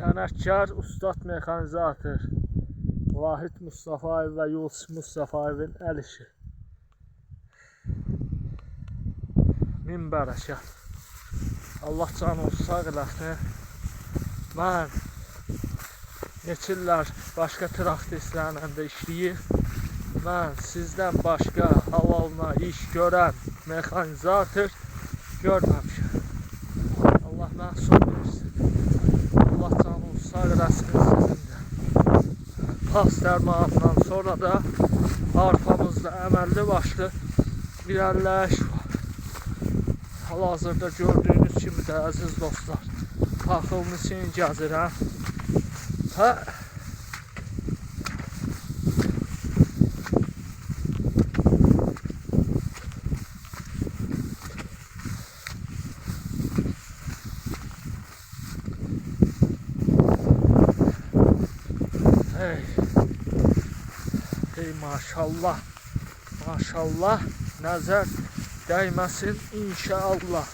Sənətkar Ustad Mexanizator Vahid Mustafayev və Yusuf Mustafayevin əl işi. Min bərəkət. Allah canını sağ eləsin. Mən neçə illər başqa traktistlərlə də işləyir. Mən sizdən başqa havalına iş görən mexanizator görməmişəm. Allah mənə versin. Allah canını sağ eləsin sizin də. Pas dərmanından sonra da arpamızda əməlli başlı irəliləyiş var. Hal-hazırda gördüyünüz kimi də əziz dostlar, taxılını için gəzirəm. Hey maşallah, maşallah, nəzər dəyməsin inşallah.